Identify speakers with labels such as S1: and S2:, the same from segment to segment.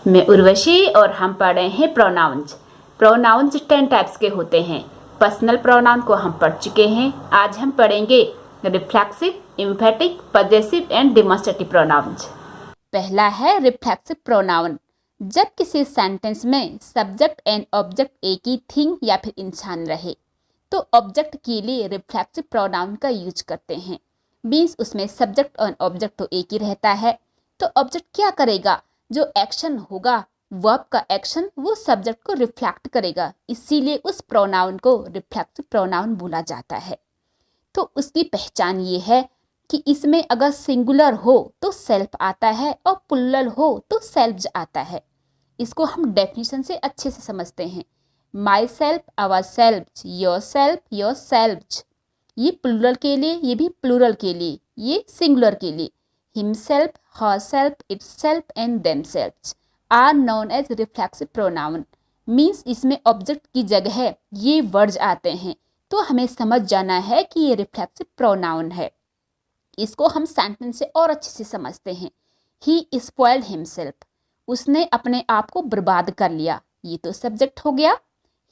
S1: मैं उर्वशी और हम पढ़ रहे हैं प्रोनाउंस। प्रोनाउंस 10 टाइप्स के होते हैं। पर्सनल प्रोनाउन को हम पढ़ चुके हैं। आज हम पढ़ेंगे reflexive, emphatic, possessive and demonstrative pronounce. पहला है रिफ्लेक्सिव प्रोनाउन। जब किसी सेंटेंस में सब्जेक्ट एंड ऑब्जेक्ट एक ही थिंग या फिर इंसान रहे तो ऑब्जेक्ट के लिए रिफ्लेक्सिव प्रोनाउन का यूज करते हैं। मीन्स उसमें सब्जेक्ट और ऑब्जेक्ट तो एक ही रहता है, तो ऑब्जेक्ट क्या करेगा, जो एक्शन होगा वर्ब का एक्शन वो सब्जेक्ट को रिफ्लेक्ट करेगा, इसीलिए उस प्रोनाउन को रिफ्लेक्सिव प्रोनाउन बोला जाता है। तो उसकी पहचान ये है कि इसमें अगर सिंगुलर हो तो सेल्फ आता है और प्लुरल हो तो सेल्व्स आता है। इसको हम डेफिनेशन से अच्छे से समझते हैं। Myself, ourself, yourself, yourselves. ये प्लुरल के लिए, ये भी प्लुरल के लिए, ये सिंगुलर के लिए। Himself, herself, itself and themselves are known as reflexive pronoun। Means इसमें ऑब्जेक्ट की जगह ये वर्ड्स आते हैं, तो हमें समझ जाना है कि ये रिफ्लेक्सिव प्रोनाउन है। इसको हम सेंटेंस से और अच्छे से समझते हैं। He spoiled himself, उसने अपने आप को बर्बाद कर लिया। ये तो सब्जेक्ट हो गया।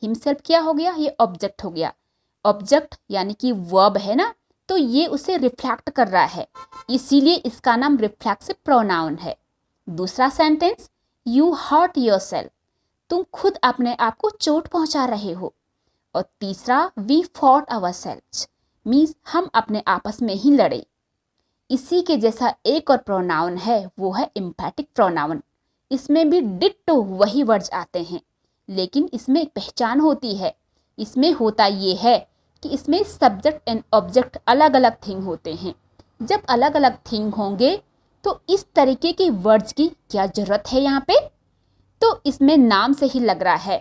S1: हिमसेल्फ क्या हो गया, ये ऑब्जेक्ट हो गया। ऑब्जेक्ट यानी कि वर्ब है ना, तो ये उसे रिफ्लेक्ट कर रहा है, इसीलिए इसका नाम रिफ्लेक्सिव प्रोनाउन है। दूसरा सेंटेंस, यू हर्ट योरसेल्फ, तुम खुद अपने आप को चोट पहुंचा रहे हो। और तीसरा, वी फॉट आवरसेल्व्स, मीन्स हम अपने आपस में ही लड़े। इसी के जैसा एक और प्रोनाउन है, वो है एम्फेटिक प्रोनाउन। इसमें भी डिट्टो वही वर्ड्स आते हैं, लेकिन इसमें एक पहचान होती है। इसमें होता ये है कि इसमें सब्जेक्ट एंड ऑब्जेक्ट अलग अलग थिंग होते हैं। जब अलग अलग थिंग होंगे तो इस तरीके के वर्ड्स की क्या जरूरत है यहाँ पे, तो इसमें नाम से ही लग रहा है।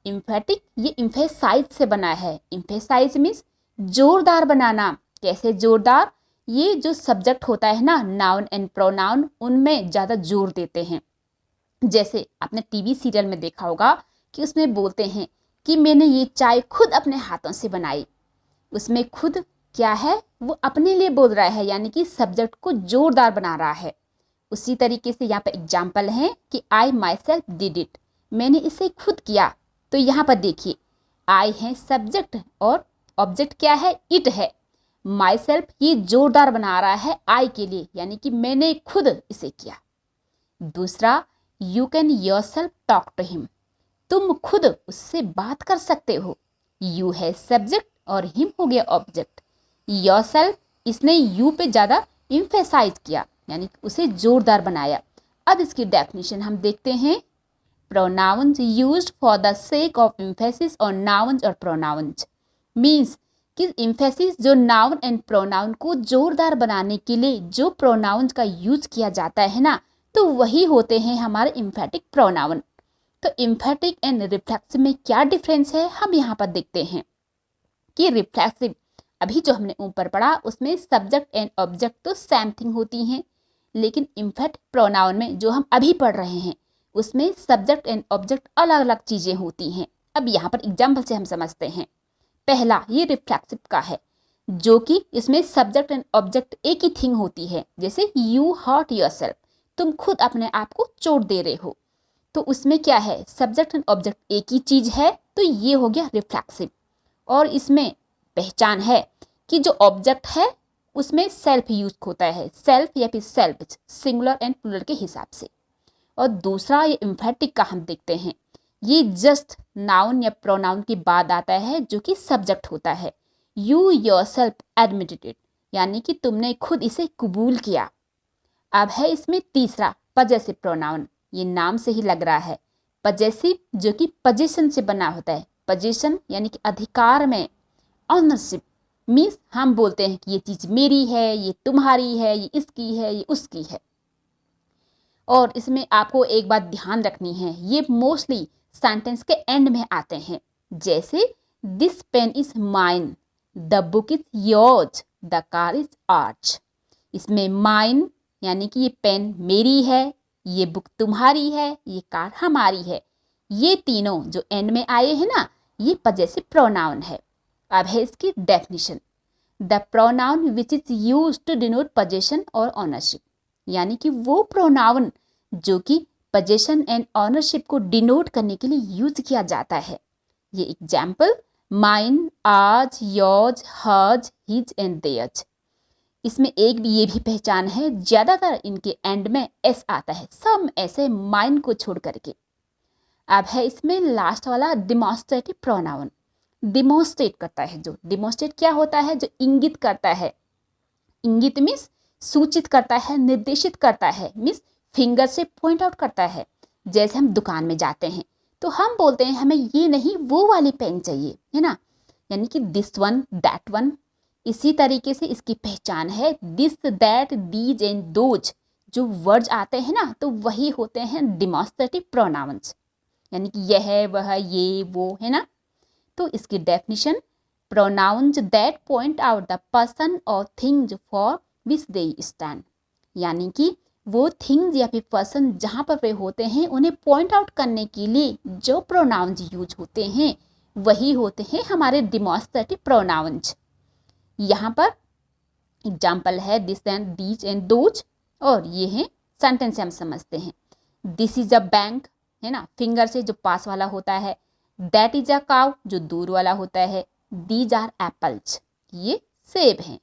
S1: एम्फेटिक ये एम्फेसाइज से बना है। एम्फेसाइज मीन्स जोरदार बनाना। कैसे जोरदार, ये जो सब्जेक्ट होता है ना, नाउन एंड प्रोनाउन, उनमें ज़्यादा जोर देते हैं। जैसे आपने टीवी सीरियल में देखा होगा कि उसमें बोलते हैं कि मैंने ये चाय खुद अपने हाथों से बनाई। उसमें खुद क्या है, वो अपने लिए बोल रहा है, यानी कि सब्जेक्ट को जोरदार बना रहा है। उसी तरीके से यहाँ पर एग्जाम्पल है कि आई माई सेल्फ डिड इट, मैंने इसे खुद किया। तो यहाँ पर देखिए, आई है सब्जेक्ट और ऑब्जेक्ट क्या है, इट है। माई सेल्फ ये जोरदार बना रहा है आई के लिए, यानी कि मैंने खुद इसे किया। दूसरा, you can yourself talk to him, तुम खुद उससे बात कर सकते हो। यू है सब्जेक्ट और हिम हो गया ऑब्जेक्ट। योरसेल्फ, इसने यू पे ज़्यादा इम्फेसाइज किया, यानी उसे जोरदार बनाया। अब इसकी डेफिनेशन हम देखते हैं। Pronouns used for the sake of emphasis और नाउन्स और प्रोनाउंस। मीन्स कि एम्फेसिस जो नाउन एंड प्रोनाउन को जोरदार बनाने के लिए जो प्रोनाउंस का यूज किया जाता है ना, तो वही होते हैं हमारे एम्फेटिक प्रोनाउन। तो एम्फेटिक एंड रिफ्लेक्सिव में क्या डिफरेंस है, हम यहाँ पर देखते हैं कि रिफ्लेक्सिव, अभी जो हमने ऊपर पढ़ा उसमें सब्जेक्ट एंड ऑब्जेक्ट तो सेम थिंग होती हैं, लेकिन एम्फेटिक प्रोनाउन में जो हम अभी पढ़ रहे हैं उसमें सब्जेक्ट एंड ऑब्जेक्ट अलग अलग चीज़ें होती हैं। अब यहाँ पर एग्जाम्पल से हम समझते हैं। पहला, ये रिफ्लेक्सिव का है, जो कि इसमें सब्जेक्ट एंड ऑब्जेक्ट एक ही थिंग होती है। जैसे यू हर्ट योरसेल्फ, तुम खुद अपने आप को चोट दे रहे हो, तो उसमें क्या है, सब्जेक्ट एंड ऑब्जेक्ट एक ही चीज़ है, तो ये हो गया रिफ्लेक्सिव। और इसमें पहचान है कि जो ऑब्जेक्ट है उसमें सेल्फ यूज होता है, सेल्फ या फिर सेल्फ, सिंगुलर एंड प्लुरल के हिसाब से। और दूसरा, ये एम्फेटिक का हम देखते हैं। ये जस्ट नाउन या प्रोनाउन के बाद आता है, जो कि सब्जेक्ट होता है। यू योरसेल्फ एडमिटेड इट, यानी कि तुमने खुद इसे कबूल किया। अब है इसमें तीसरा, पजेसिव प्रोनाउन। ये नाम से ही लग रहा है। पजेसिव जो कि पोजीशन से बना होता है। पोजीशन यानी कि अधिकार में। ऑनरशिप मीन्स हम बोलते हैं कि ये चीज़ मेरी है, ये तुम्हारी है, ये इसकी है, ये उसकी है। और इसमें आपको एक बात ध्यान रखनी है, ये मोस्टली सेंटेंस के एंड में आते हैं। जैसे this pen is mine, the book is yours, the car is ours. इसमें माइन यानी कि ये पेन मेरी है, ये बुक तुम्हारी है, ये कार हमारी है। ये तीनों जो एंड में आए हैं ना, ये पजेसिव प्रोनाउन है। अब है इसकी definition. The pronoun which is use to denote possession और ऑनरशिप, यानी कि वो प्रोनाउन जो कि पोजेशन एंड ऑनरशिप को डिनोट करने के लिए यूज किया जाता है। ये एग्जाम्पल माइन, आज, योज, हज, हिज एंड देयज। इसमें एक भी ये भी पहचान है, ज़्यादातर इनके एंड में एस आता है, सब ऐसे माइन को छोड़ करके। अब है इसमें लास्ट वाला डिमॉन्स्ट्रेटिव प्रोनाउन। डिमॉन्स्ट्रेट करता है, जो डिमॉन्स्ट्रेट क्या होता है, जो इंगित करता है। इंगित मीन्स सूचित करता है, निर्देशित करता है, मीन्स फिंगर से पॉइंट आउट करता है। जैसे हम दुकान में जाते हैं तो हम बोलते हैं हमें ये नहीं वो वाली पेन चाहिए, है ना, यानी कि दिस वन, दैट वन। इसी तरीके से इसकी पहचान है this, that, these and those. जो वर्ड्स आते हैं ना तो वही होते हैं डिमॉन्स्ट्रेटिव प्रोनाउंस, यानी कि यह, वह, ये, वो, है ना। तो इसकी definition, pronouns that point out the person और things for which they stand, यानी कि वो थिंग्स या फिर पर्सन जहाँ पर वे होते हैं उन्हें पॉइंट आउट करने के लिए जो प्रोनाउंस यूज होते हैं वही होते हैं हमारे डिमॉन्स्ट्रेटिव प्रोनाउंस। यहाँ पर एग्जाम्पल है this and these and those, और ये हैं सेंटेंस से हम समझते हैं। दिस इज अ बैंक, है ना, फिंगर से जो पास वाला होता है। दैट इज अ काउ, जो दूर वाला होता है। दीज आर एप्पल्स, ये सेब हैं।